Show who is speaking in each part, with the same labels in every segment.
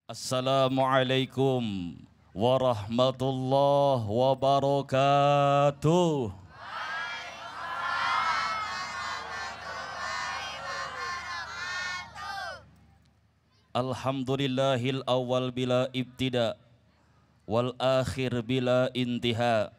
Speaker 1: Assalamualaikum warahmatullahi wabarakatuh. Alhamdulillahil awal bila ibtida wal akhir bila intiha.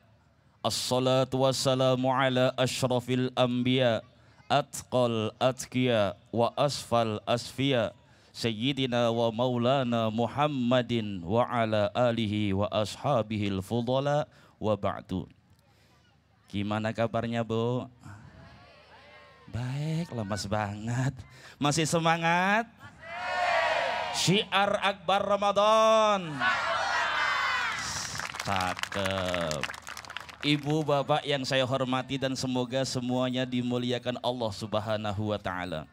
Speaker 1: Assalatu wassalamu ala ashrafil anbiya atqal atqiya wa asfal asfiya Sayyidina wa maulana Muhammadin wa ala alihi wa ashabihil fudala wa ba'du. Gimana kabarnya, Bu? Baik, lemas banget. Masih semangat? Syiar Akbar Ramadan. Cakep. Ibu bapak yang saya hormati dan semoga semuanya dimuliakan Allah Subhanahu wa ta'ala.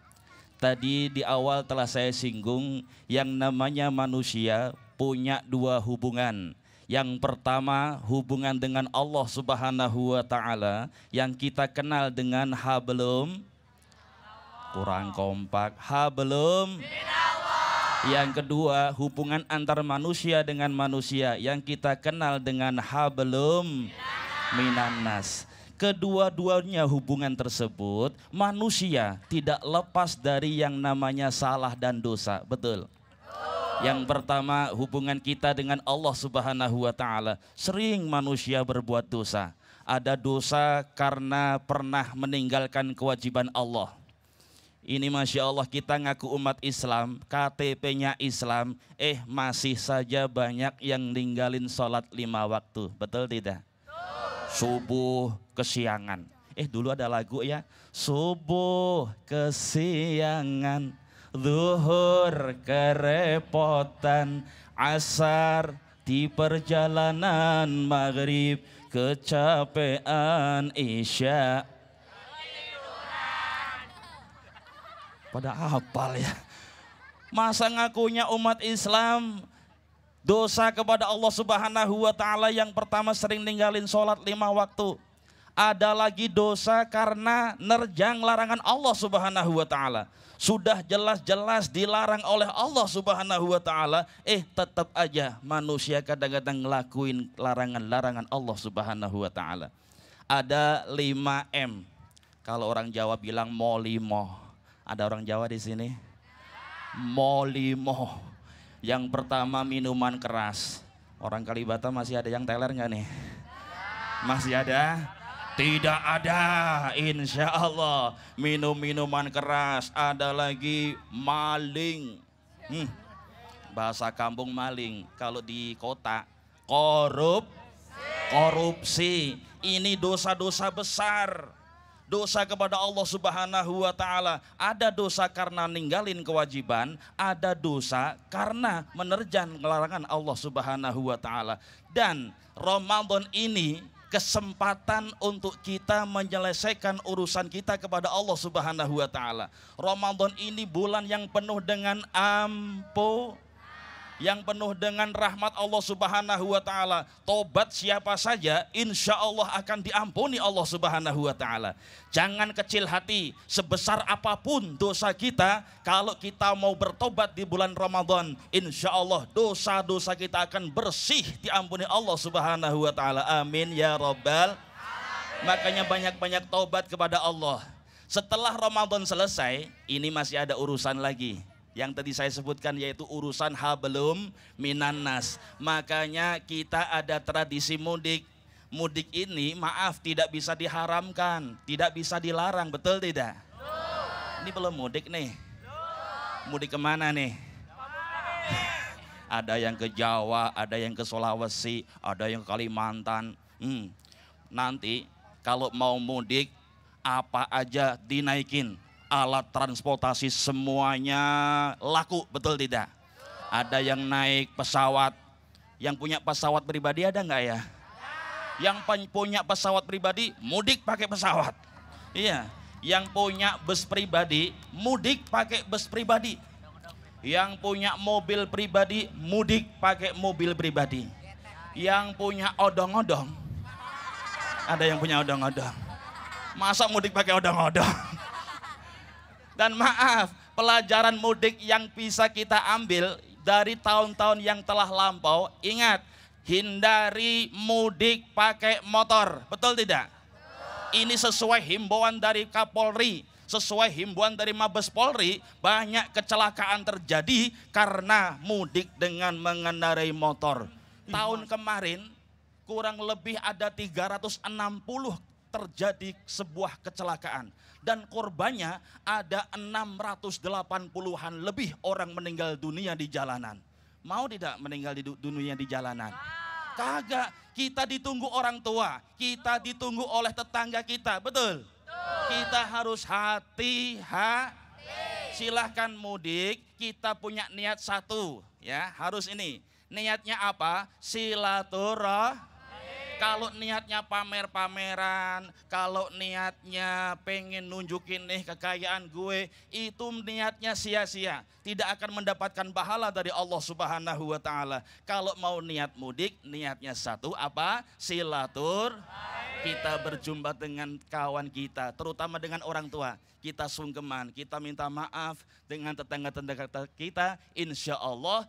Speaker 1: Tadi di awal telah saya singgung yang namanya manusia punya dua hubungan. Yang pertama hubungan dengan Allah Subhanahu wa ta'ala yang kita kenal dengan hablum, kurang kompak, hablum. Yang kedua hubungan antar manusia dengan manusia yang kita kenal dengan hablum minannas. Kedua-duanya hubungan tersebut manusia tidak lepas dari yang namanya salah dan dosa. Betul? Yang pertama hubungan kita dengan Allah Subhanahu wa ta'ala. Sering manusia berbuat dosa. Ada dosa karena pernah meninggalkan kewajiban Allah. Ini Masya Allah kita ngaku umat Islam, KTP-nya Islam, masih saja banyak yang ninggalin sholat 5 waktu. Betul tidak? Subuh kesiangan. Dulu ada lagu ya. Subuh kesiangan, zuhur kerepotan, asar di perjalanan, maghrib kecapean, isya. Pada hafal ya. Masa ngakunya umat Islam dosa kepada Allah Subhanahu wa ta'ala yang pertama sering ninggalin sholat 5 waktu. Ada lagi dosa karena nerjang larangan Allah Subhanahu wa ta'ala. Sudah jelas-jelas dilarang oleh Allah Subhanahu wa ta'ala, tetap aja manusia kadang-kadang ngelakuin larangan-larangan Allah Subhanahu wa ta'ala. Ada 5M. Kalau orang Jawa bilang molimo. Ada orang Jawa di sini? Molimo. Yang pertama minuman keras. Orang Kalibata masih ada yang teler nggak nih? Masih ada? Tidak ada, insya Allah. Minum minuman keras. Ada lagi maling. Bahasa kampung maling. Kalau di kota korupsi. Ini dosa-dosa besar. Dosa kepada Allah Subhanahu wa ta'ala. Ada dosa karena ninggalin kewajiban, ada dosa karena menerjang larangan Allah Subhanahu wa ta'ala. Dan Ramadan ini kesempatan untuk kita menyelesaikan urusan kita kepada Allah Subhanahu wa ta'ala. Ramadan ini bulan yang penuh dengan yang penuh dengan rahmat Allah Subhanahu wa ta'ala. Tobat siapa saja insya Allah akan diampuni Allah Subhanahu wa ta'ala. Jangan kecil hati, sebesar apapun dosa kita, kalau kita mau bertobat di bulan Ramadan, insya Allah dosa-dosa kita akan bersih diampuni Allah Subhanahu wa ta'ala. Amin ya Rabbal. Makanya banyak-banyak tobat kepada Allah. Setelah Ramadan selesai, ini masih ada urusan lagi yang tadi saya sebutkan, yaitu urusan hablum minannas. Makanya kita ada tradisi mudik. Mudik ini maaf tidak bisa diharamkan, tidak bisa dilarang, betul tidak? Ini belum mudik nih. Mudik kemana nih? Ada yang ke Jawa, ada yang ke Sulawesi, ada yang ke Kalimantan. Nanti kalau mau mudik apa aja dinaikin. Alat transportasi semuanya laku, betul tidak? Ada yang naik pesawat. Yang punya pesawat pribadi ada nggak ya? Yang punya pesawat pribadi mudik pakai pesawat. Iya. Yang punya bus pribadi mudik pakai bus pribadi. Yang punya mobil pribadi mudik pakai mobil pribadi. Yang punya odong-odong. Ada yang punya odong-odong. Masa mudik pakai odong-odong? Dan maaf, pelajaran mudik yang bisa kita ambil dari tahun-tahun yang telah lampau, ingat, hindari mudik pakai motor. Betul tidak? Ini sesuai himbauan dari Kapolri, sesuai himbauan dari Mabes Polri, banyak kecelakaan terjadi karena mudik dengan mengendarai motor. Tahun kemarin kurang lebih ada 360 terjadi sebuah kecelakaan. Dan korbannya ada 680-an lebih orang meninggal dunia di jalanan. Mau tidak meninggal di dunia di jalanan? Kagak, kita ditunggu orang tua, kita ditunggu oleh tetangga kita, betul? Kita harus hati-hati. Silahkan mudik, kita punya niat satu, ya harus ini. Niatnya apa? Silaturahmi. Kalau niatnya pamer-pameran, kalau niatnya pengen nunjukin nih kekayaan gue, itu niatnya sia-sia. Tidak akan mendapatkan pahala dari Allah Subhanahu wa Ta'ala. Kalau mau niat mudik, niatnya satu apa? Silatur. Kita berjumpa dengan kawan kita, terutama dengan orang tua. Kita sungkeman, kita minta maaf dengan tetangga-tetangga kita. Insya Allah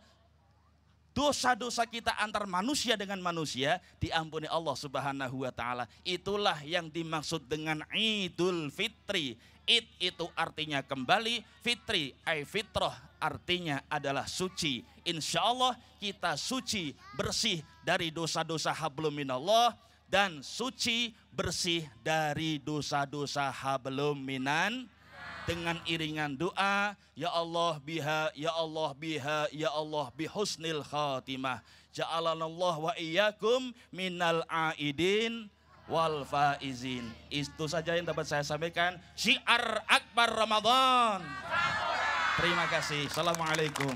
Speaker 1: dosa-dosa kita antar manusia dengan manusia diampuni Allah Subhanahu wa Ta'ala. Itulah yang dimaksud dengan Idul Fitri. Id itu artinya kembali, fitri ay fitrah artinya adalah suci. Insya Allah kita suci, bersih dari dosa-dosa hablum minallah dan suci bersih dari dosa-dosa hablum minan. Dengan iringan doa, ya Allah biha, ya Allah biha, ya Allah bihusnil khatimah. Ja'alanallah wa iyyakum minal aidin wal faizin. Itu saja yang dapat saya sampaikan. Syiar akbar Ramadan. Terima kasih. Assalamualaikum.